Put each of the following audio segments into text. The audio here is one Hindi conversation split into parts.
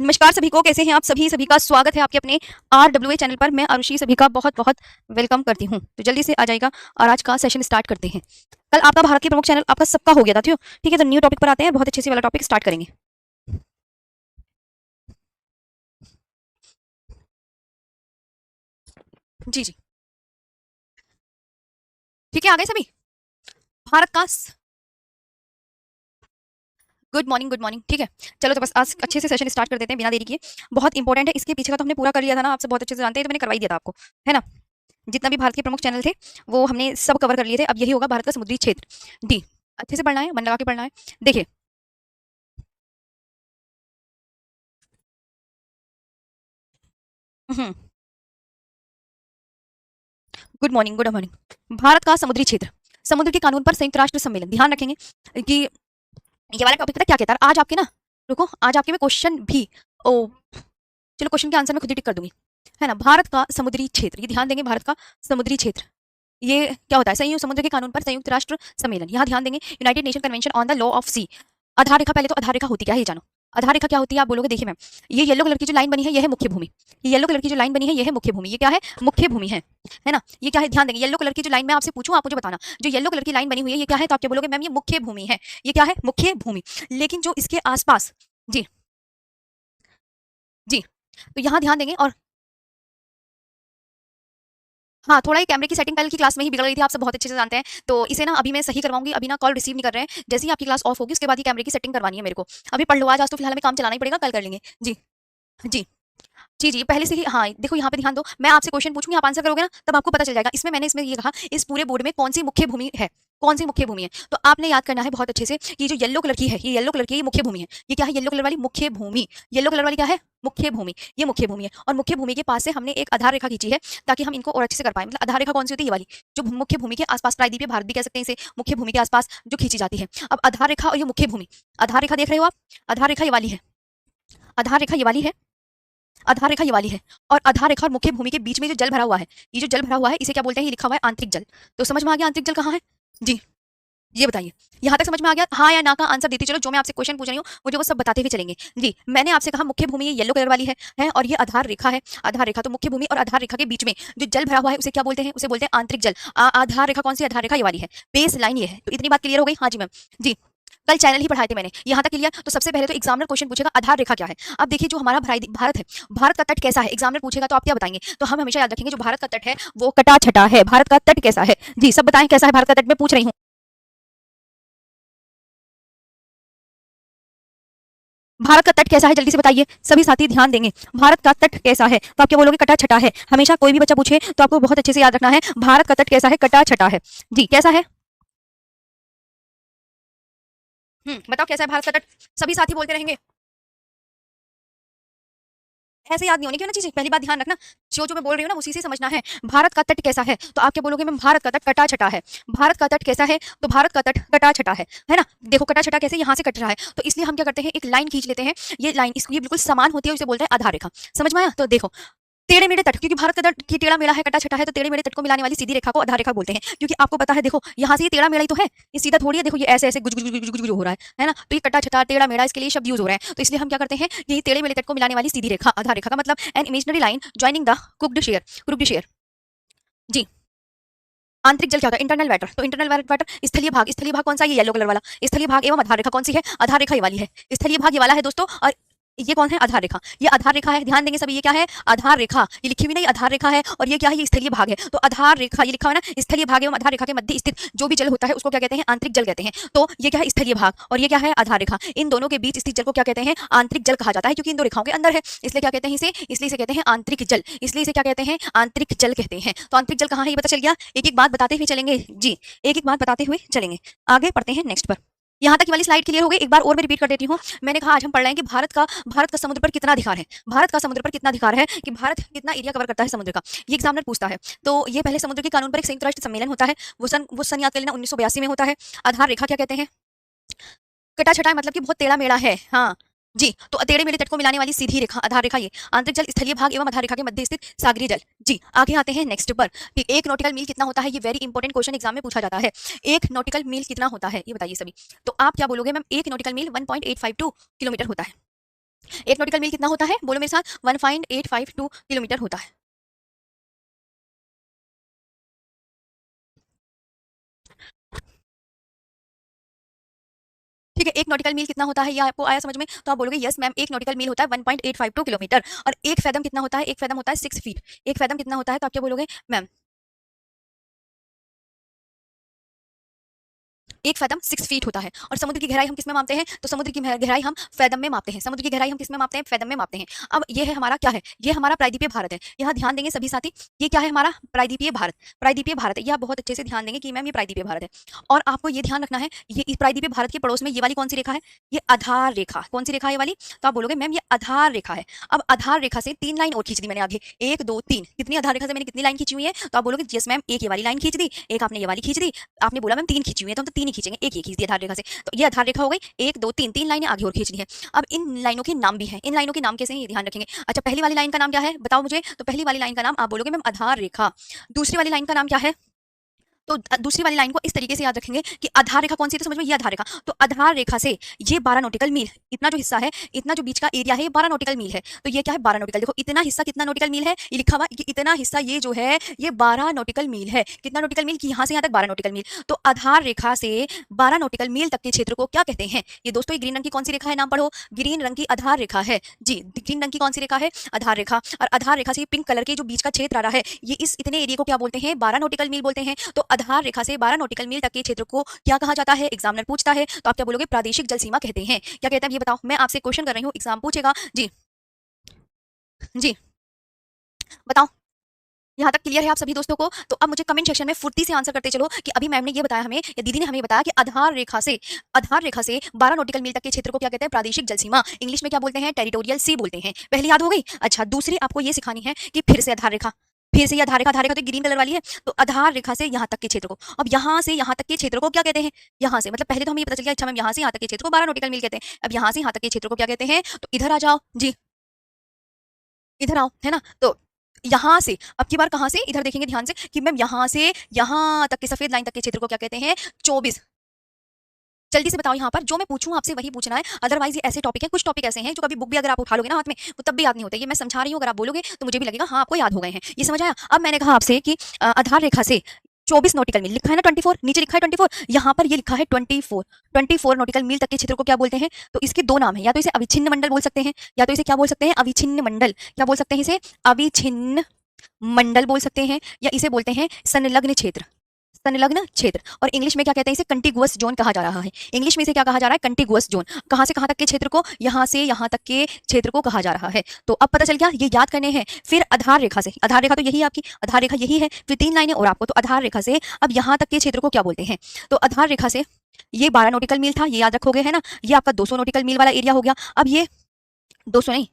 नमस्कार सभी को, कैसे हैं आप सभी? सभी का स्वागत है आपके अपने RWA चैनल पर। मैं आरुषि सभी का बहुत बहुत वेलकम करती हूँ। तो जल्दी से आ जाएगा और आज का सेशन स्टार्ट करते हैं। कल आपका भारत के प्रमुख चैनल आपका सबका हो गया था, ठीक है? तो न्यू टॉपिक पर आते हैं, बहुत अच्छे से वाला टॉपिक स्टार्ट करेंगे। जी जी, ठीक है, आ गए सभी। भारत का गुड मॉर्निंग, गुड मॉर्निंग। ठीक है, चलो तो बस आज अच्छे से सेशन स्टार्ट कर देते हैं बिना देरी किए। बहुत इंपॉर्टेंट है, इसके पीछे का तो हमने पूरा कर लिया था ना, आपसे बहुत अच्छे से जानते हैं, तो मैंने करवाई दिया था आपको, है ना? जितना भी भारत के प्रमुख चैनल थे वो हमने सब कवर कर लिए थे। अब यही होगा भारत का समुद्री क्षेत्र डी। अच्छे से पढ़ना है, मन लगा के पढ़ना है। देखिए, hmm, good morning, good morning. Bharat का समुद्री क्षेत्र, समुद्र के कानून पर संयुक्त राष्ट्र सम्मेलन। ध्यान रखेंगे कि ये वाला टॉपिक पता क्या कहता है आज आपके ना। रुको, आज आपके में क्वेश्चन भी, ओ चलो, क्वेश्चन के आंसर मैं खुद ही टिक कर दूंगी, है ना? भारत का समुद्री क्षेत्र, ये ध्यान देंगे, भारत का समुद्री क्षेत्र ये क्या होता है? संयुक्त समुद्र के कानून पर संयुक्त राष्ट्र सम्मेलन। यहाँ ध्यान देंगे, united nation convention on the law of sea. आधार रेखा, पहले तो आधार रेखा होती क्या है ये जानो। आधार रेखा क्या होती है आप बोलोगे? देखिए मैम, ये येलो कलर की जो लाइन बनी है, यह है मुख्य भूमि। ये येलो कलर की जो लाइन बनी है, यह है मुख्य भूमि। ये क्या है? मुख्य भूमि है ना? ये क्या है? ध्यान देंगे, येलो कलर की जो लाइन मैं आपसे पूछूं, आप मुझे बताना, जो येलो कलर की लाइन बनी हुई है, ये क्या है? तो आप क्या बोलोगे? मैम ये मुख्य भूमि है। ये क्या है? मुख्य भूमि। लेकिन जो इसके आसपास, जी जी, तो यहाँ ध्यान देंगे। और हाँ, थोड़ा ही कैमरे की सेटिंग कल की क्लास में ही बिगड़ गई थी, आप सब बहुत अच्छे से जानते हैं। तो इसे ना अभी मैं सही करवाऊंगी। अभी ना कॉल रिसीव नहीं कर रहे हैं, जैसे ही आपकी क्लास ऑफ होगी उसके बाद ही कैमरे की सेटिंग करवानी है मेरे को। अभी पढ़ लो, आज तो फिलहाल हमें काम चलाना ही पड़ेगा, कल कर लेंगे। जी जी जी जी, पहले से ही। हाँ देखो, यहाँ पे ध्यान दो, मैं आपसे क्वेश्चन पूछूंगी, आप आंसर करोगे ना, तब आपको पता चल जाएगा। इसमें मैंने इसमें ये कहा, इस पूरे बोर्ड में कौन सी मुख्य भूमि है, कौन सी मुख्य भूमि है। तो आपने याद करना है बहुत अच्छे से कि जो येलो कलर की है, ये येलो कलर की ये मुख्य भूमि है। ये क्या है? येलो कलर वाली मुख्य भूमि। येलो कलर वाली क्या है? मुख्य भूमि। ये मुख्य भूमि है, और मुख्य भूमि के पास से हमने एक आधार रेखा खींची है ताकि हम इनको और अच्छे से कर पाए। मतलब आधार रेखा कौन सी होती है? ये वाली, जो मुख्य भूमि के आसपास, प्रायद्वीपीय भारत भी कह सकते हैं इसे, मुख्य भूमि के आसपास जो खींची जाती है। अब आधार रेखा और ये मुख्य भूमि, आधार रेखा देख रहे हो आप? आधार रेखा ये वाली है, आधार रेखा ये वाली है, आधार रेखा ये वाली है। और आधार रेखा और मुख्य भूमि के बीच में जो जल भरा हुआ है, ये जो जल भरा हुआ है, इसे क्या बोलते हैं? ये लिखा हुआ है आंतरिक जल। तो समझ में आ गया आंतरिक जल कहाँ है? जी, ये बताइए, यहाँ तक समझ में आ गया? हाँ या ना का आंसर देती चलो, जो मैं आपसे क्वेश्चन पूछ रही हूँ मुझे वो सब बताते हुए चलेंगे। जी, मैंने आपसे कहा मुख्य भूमि ये येलो कलर वाली है और ये आधार रेखा है। आधार रेखा, तो मुख्य भूमि और आधार रेखा के बीच में जो जल भरा हुआ है उसे क्या बोलते हैं? उसे बोलते हैं आंतरिक जल। आधार रेखा कौन सी? आधार रेखा ये वाली है, बेस लाइन ये है। तो इतनी बात क्लियर हो गई? हाँ जी मैम। जी, कल चैनल ही पढ़ाए थे मैंने, यहाँ तक क्लियर। तो सबसे पहले तो एग्जामिनर क्वेश्चन पूछेगा आधार रेखा क्या है। अब देखिए, जो हमारा भारत है, भारत का तट कैसा है? एग्जामिनर पूछेगा तो आप क्या बताएंगे? तो हम हमेशा याद रखेंगे जो भारत का तट है वो कटा छटा है। भारत का तट कैसा है? जी सब बताएं, कैसा है भारत का तट? मैं पूछ रही हूँ। भारत का तट कैसा है? जल्दी से बताइए, सभी साथी ध्यान देंगे। भारत का तट कैसा है? तो आप क्या बोलोगे? कटा छटा है। हमेशा कोई भी बच्चा पूछे तो आपको बहुत अच्छे से याद रखना है, भारत का तट कैसा है? कटा छटा है। जी, कैसा है? बताओ कैसा है भारत का तट? सभी साथी बोलते रहेंगे, ऐसे याद नहीं होने की ना चीजें। पहली बात ध्यान रखना, जो जो मैं बोल रही हूँ ना उसी से समझना है। भारत का तट कैसा है? तो आप क्या बोलोगे? मैं भारत का तट कटा छटा है। भारत का तट कैसा है? तो भारत का तट कटा छटा है ना? देखो कटा छटा कैसे, यहाँ से कट रहा है, तो इसलिए हम क्या करते हैं, एक लाइन खींच लेते हैं। ये लाइन इसकी ये बिल्कुल समान होती है, इसे बोलते हैं आधार रेखा। समझ में आया? तो देखो, टेढ़े मेढ़े तट, क्योंकि भारत का तट की टेढ़ा मेढ़ा है, कटा छटा है, तो टेढ़े मेढ़े तट को मिलाने वाली सीधी रेखा को आधार रेखा बोलते हैं। क्योंकि आपको पता है, देखो यहाँ से ये टेढ़ा मेढ़ा ही तो है, ये सीधा थोड़ी है। देखो ये ऐसे ऐसे गुज गुज गुज गुज गुज हो रहा है ना? तो ये कटा छटा टेढ़ा मेढ़ा इसके लिए शब्द यूज हो रहे हैं। तो इसलिए हम क्या करते हैं, ये टेढ़े मेढ़े तट को मिलाने वाली सीधी रेखा आधार रेखा का मतलब an imaginary line joining the cooked share. जी, आंतरिक जल क्या होता है? Internal water. तो इंटरनल वाटर, स्थलीय भाग, स्थलीय भाग कौन सा? ये येलो कलर वाला स्थलीय भाग एवं आधार रेखा कौन सी है? आधार रेखा ये वाली है। स्थलीय भाग ये वाला है दोस्तों, और ये कौन है? आधार रेखा। ये आधार रेखा है, ध्यान देंगे सभी। ये क्या है? आधार रेखा। ये लिखी हुई नहीं, आधार रेखा है। और ये क्या है? ये स्थलीय भाग है। तो आधार रेखा ये लिखा हुआ है ना, स्थलीय भाग एवं आधार रेखा के मध्य स्थित जो भी जल होता है उसको क्या कहते हैं? आंतरिक जल कहते हैं। तो ये क्या है? स्थलीय भाग, और ये क्या है? आधार रेखा। इन दोनों के बीच स्थित जल को क्या कहते हैं? आंतरिक जल कहा जाता है, क्योंकि इन दो रेखाओं के अंदर है, इसलिए क्या कहते हैं इसे? इसलिए इसे कहते हैं आंतरिक जल। इसलिए इसे क्या कहते हैं? आंतरिक जल कहते हैं। तो आंतरिक जल कहाँ है ये पता चल गया? एक एक बात बताते हुए चलेंगे। जी, एक एक बात बताते हुए चलेंगे, आगे पढ़ते हैं नेक्स्ट पर। यहाँ तक की वाली स्लाइड क्लियर हो गई? एक बार और मैं रिपीट कर देती हूँ। मैंने कहा आज हम पढ़ रहे हैं कि भारत का समुद्र पर कितना अधिकार है। भारत का समुद्र पर कितना अधिकार है, कि भारत कितना एरिया कवर करता है समुद्र का, ये एग्जामिनर पूछता है। तो ये पहले समुद्र के कानून पर एक संयुक्त राष्ट्र सम्मेलन होता है, वो सन याद कर लेना, 1982 में होता है। आधार रेखा क्या कहते हैं? कटा छटा मतलब कि बहुत टेढ़ा मेढ़ा है। हाँ जी, तो टेढ़े मेढ़े तट को मिलाने वाली सीधी रेखा आधार रेखा। ये आंतरिक जल, स्थलीय भाग एवं आधार रेखा के मध्य स्थित सागरीय जल। जी, आगे आते हैं नेक्स्ट पर कि एक नॉटिकल मील कितना होता है। ये वेरी इंपॉर्टेंट क्वेश्चन एग्जाम में पूछा जाता है। एक नॉटिकल मील कितना होता है ये बताइए सभी। तो आप क्या बोलोगे? मैम एक नॉटिकल मील 1.852 किलोमीटर होता है। एक नॉटिकल मील कितना होता है, बोलो मेरे साथ, 1.852 किलोमीटर होता है। ठीक है, एक नॉटिकल मील कितना होता है, ये आपको आया समझ में? तो आप बोलोगे यस मैम, एक नॉटिकल मील होता है 1.852 किलोमीटर। और एक फैदम कितना होता है? एक फैदम होता है 6 फीट। एक फैदम कितना होता है, तो आप क्या बोलोगे मैम? एक फैदम 6 फीट होता है। और समुद्र की गहराई हम किस में मापते हैं? तो समुद्र की गहराई हम फैदम में मापते हैं। समुद्र की गहराई हम किस में मापते हैं? फैदम में मापते हैं। अब ये है हमारा क्या है? ये हमारा प्रायद्वीपीय भारत है। यहाँ ध्यान देंगे सभी साथी, ये क्या है हमारा? प्रायद्वीपीय भारत। प्रायद्वीपीय भारत है, ये आप बहुत अच्छे से ध्यान देंगे कि मैम ये प्रायद्वीपीय भारत है। और आपको ये ध्यान रखना है, ये इस प्रायद्वीपीय भारत के पड़ोस में ये वाली कौन सी रेखा है? ये आधार रेखा। कौन सी रेखा है ये वाली? तो आप बोलोगे मैम ये आधार रेखा है। अब आधार रेखा से 3 लाइन और खींच दी मैंने आगे, 1 2 3। कितनी आधार रेखा से मैंने कितनी लाइन खींची हुई है? तो आप बोलोगे यस मैम, एक ये वाली लाइन खींच दी, एक आपने ये वाली खींच दी। आपने बोला मैम 3 खींची हुई है, तो हम तो 3 ही खींचेंगे, एक ये खींच दी आधार रेखा से। तो ये आधार रेखा हो गई, 1 2 3, 3 लाइनें आगे और खींचनी है। अब इन लाइनों के नाम भी हैं, इन लाइनों के नाम कैसे हैं ये ध्यान रखेंगे। अच्छा, पहली वाली लाइन का नाम क्या है बताओ मुझे? तो पहली वाली लाइन का नाम आप बोलोगे मैम आधार रेखा। दूसरी वाली लाइन का नाम क्या है? तो दूसरी वाली लाइन को इस तरीके से याद रखेंगे कि आधार रेखा कौन सी है, तो समझ में, ये आधार रेखा। तो आधार रेखा से ये 12 नॉटिकल मील, इतना जो हिस्सा है, इतना जो बीच का एरिया है, ये 12 नॉटिकल मील है। तो ये क्या है? 12 नॉटिकल। देखो इतना हिस्सा कितना नॉटिकल मील है, ये लिखा हुआ कि इतना हिस्सा ये जो है ये 12 नॉटिकल मील है। कितना नॉटिकल मील? कि यहाँ से यहाँ तक 12 नॉटिकल मील। तो आधार रेखा से 12 नॉटिकल मील तक के क्षेत्र को क्या कहते हैं? ये दोस्तों ये ग्रीन रंग की कौन सी रेखा है, नाम पढ़ो। ग्रीन रंग की आधार रेखा है जी। ग्रीन रंग की कौन सी रेखा है? आधार रेखा। और आधार रेखा से पिंक कलर के जो बीच का क्षेत्र आ रहा है, ये इस इतने एरिया को क्या बोलते हैं? 12 नॉटिकल मील बोलते हैं। तो आधार रेखा से 12 नॉटिकल मील तक के क्षेत्र को क्या कहा जाता है? एग्जामिनर पूछता है तो आप क्या बोलोगे? प्रादेशिक जल सीमा कहते हैं। क्या कहते हैं ये बताओ? मैं आपसे क्वेश्चन कर रही हूँ, एग्जाम पूछेगा जी। जी बताओ, यहाँ तक क्लियर है आप सभी दोस्तों को? तो अब मुझे कमेंट सेक्शन में फुर्ती से आंसर करते चलो कि अभी मैम ने ये बताया हमें, या दीदी ने हमें बताया कि आधार रेखा से 12 नॉटिकल मील तक के क्षेत्र को क्या कहते हैं? प्रादेशिक जल सीमा। इंग्लिश में क्या बोलते हैं? टेरिटोरियल सी बोलते हैं। पहली याद हो गई? अच्छा, दूसरी आपको ये सिखानी है कि फिर से आधार रेखा, फिर से ये आधार रेखा तो ग्रीन कलर वाली है। तो आधार रेखा से यहाँ तक के क्षेत्र को, अब यहाँ से यहाँ तक के क्षेत्र को क्या कहते हैं? यहाँ से मतलब पहले तो हमें ये पता चल गया, अच्छा मैम यहाँ से यहाँ तक के क्षेत्र को 12 नॉटिकल मील कहते हैं। अब यहाँ से यहाँ तक के क्षेत्र को क्या कहते हैं? तो इधर आ जाओ जी, इधर आओ, है ना? तो यहाँ से अब की बार कहाँ से? इधर देखेंगे ध्यान से कि मैम यहाँ से यहाँ तक के सफेद लाइन तक के क्षेत्र को क्या कहते हैं? 24। जल्दी से बताओ यहाँ पर, जो मैं पूछूं आपसे वही पूछना है। अदरवाइज ये ऐसे टॉपिक है, कुछ टॉपिक ऐसे हैं जो कभी बुक भी अगर आप उठा लोगे ना हाथ में, वो तब भी याद नहीं होते। ये मैं समझा रही हूँ, अगर आप बोलोगे तो मुझे भी लगेगा हाँ आपको याद हो गए हैं। ये समझ आया? अब मैंने कहा आपसे कि आधार रेखा से 24 नॉटिकल मील लिखा है ना, 24 नीचे लिखा है 24, यहाँ पर ये लिखा है 24 नॉटिकल मील तक के क्षेत्र को क्या बोलते हैं? तो इसके दो नाम है, या तो इसे अविच्छिन्न मंडल बोल सकते हैं, या तो इसे क्या बोल सकते हैं? अविच्छिन्न मंडल। क्या बोल सकते हैं इसे? अविच्छिन्न मंडल बोल सकते हैं, या इसे बोलते हैं संलग्न क्षेत्र। संलग्न क्षेत्र। और इंग्लिश में क्या कहते हैं इसे? कंटिगुअस जोन कहा जा रहा है। इंग्लिश में इसे क्या कहा जा रहा है? Contiguous zone. कहाँ से कहाँ तक के क्षेत्र को? यहाँ से यहाँ तक के क्षेत्र को कहा जा रहा है। तो अब पता चल गया, ये याद करने हैं। फिर आधार रेखा से, आधार रेखा तो यही है आपकी, आधार रेखा यही है, फिर 3 लाइनें और आपको। तो आधार रेखा से अब यहाँ तक के क्षेत्र को क्या बोलते हैं? तो आधार रेखा से ये 12 नॉटिकल मील था, ये याद रखोगे, है ना? ये आपका 200 नॉटिकल मील वाला एरिया हो गया। अब ये 200 नहीं,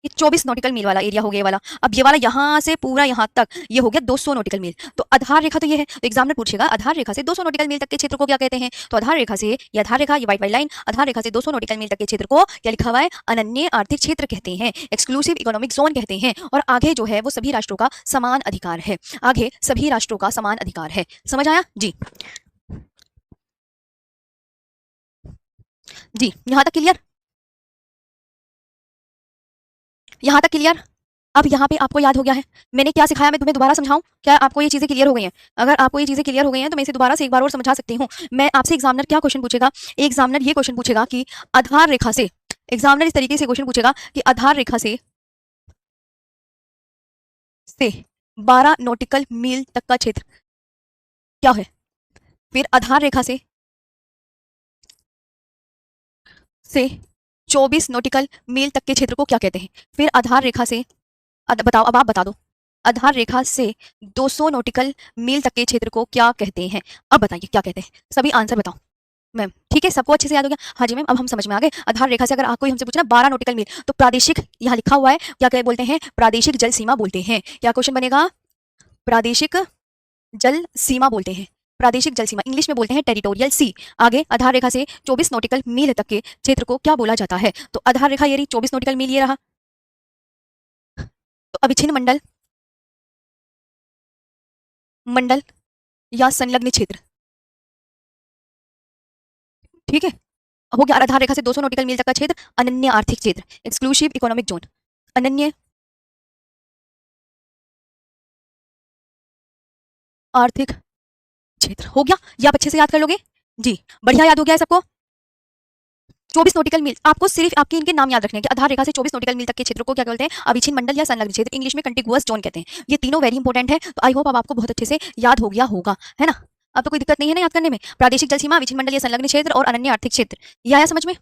ये 24 नॉटिकल मील वाला एरिया हो गया ये वाला। अब ये वाला यहाँ से पूरा यहाँ तक ये हो गया 200 नॉटिकल मील। तो आधार रेखा तो ये है, तो एग्जामिनर पूछेगा आधार रेखा से 200 नॉटिकल मील तक के क्षेत्र को क्या कहते हैं? तो आधार रेखा से, ये आधार रेखा, ये वाइट वाइट लाइन, आधार रेखा से 200 नॉटिकल मील तक के क्षेत्र को क्या लिखा हुआ है? अनन्य आर्थिक क्षेत्र कहते हैं, एक्सक्लूसिव इकोनॉमिक जोन कहते हैं। और आगे जो है वो सभी राष्ट्रों का समान अधिकार है, आगे सभी राष्ट्रों का समान अधिकार है। समझ आया जी? जी यहाँ तक क्लियर? यहाँ तक क्लियर? अब यहाँ पे आपको याद हो गया है मैंने क्या सिखाया? मैं तुम्हें दोबारा समझाऊं? क्या आपको ये चीजें क्लियर हो गई हैं? अगर आपको ये चीजें क्लियर हो गई हैं तो मैं इसे दोबारा से एक बार और समझा सकती हूँ। मैं आपसे, एग्जामिनर क्या क्वेश्चन पूछेगा? एग्जामिनर ये क्वेश्चन पूछेगा कि आधार रेखा से, एग्जामिनर इस तरीके से क्वेश्चन पूछेगा कि आधार रेखा से 12 नॉटिकल मील तक का क्षेत्र क्या है? फिर आधार रेखा से 24 नॉटिकल मील तक के क्षेत्र को क्या कहते हैं? फिर आधार रेखा से बताओ, अब आप बता दो, आधार रेखा से 200 नॉटिकल मील तक के क्षेत्र को क्या कहते हैं? अब बताइए क्या कहते हैं? सभी आंसर बताओ मैम। ठीक है, सबको अच्छे से याद हो गया? हाँ जी मैम, अब हम समझ में आ गए। आधार रेखा से अगर आपको हमसे पूछना 12 नॉटिकल मील, तो प्रादेशिक यहाँ लिखा हुआ है, क्या क्या बोलते हैं? प्रादेशिक जल सीमा बोलते हैं। क्या क्वेश्चन बनेगा? प्रादेशिक जल सीमा बोलते हैं, प्रादेशिक जल सीमा, इंग्लिश में बोलते हैं टेरिटोरियल सी। आगे आधार रेखा से 24 नॉटिकल मील तक के क्षेत्र को क्या बोला जाता है? तो आधार रेखा ये रही, 24 नॉटिकल मील ये रहा। तो अविच्छिन्न मंडल, मंडल या संलग्न क्षेत्र, ठीक है। हो गया। आधार रेखा से 200 नॉटिकल मील तक का क्षेत्र अनन्य आर्थिक क्षेत्र, एक्सक्लूसिव इकोनॉमिक जोन, अनन्य आर्थिक क्षेत्र हो गया। ये आप अच्छे से याद कर लोगे जी, बढ़िया याद हो गया है सबको। 24 नॉटिकल मील, आपको सिर्फ आपके इनके नाम याद रखने हैं कि आधार रेखा से 24 नॉटिकल मील तक के क्षेत्र को क्या बोलते हैं, अविच्छिन्न मंडल या संलग्न क्षेत्र, इंग्लिश में कंटिगुअस जोन कहते हैं। ये तीनों वेरी इंपॉर्टेंट है, तो आई होप अब आपको बहुत अच्छे से याद हो गया होगा, है ना। अब तो कोई दिक्कत नहीं है ना याद करने में। प्रादेशिक जल सीमा, अविच्छिन्न मंडल या संलग्न क्षेत्र और अनन्य आर्थिक क्षेत्र, ये आया समझ में।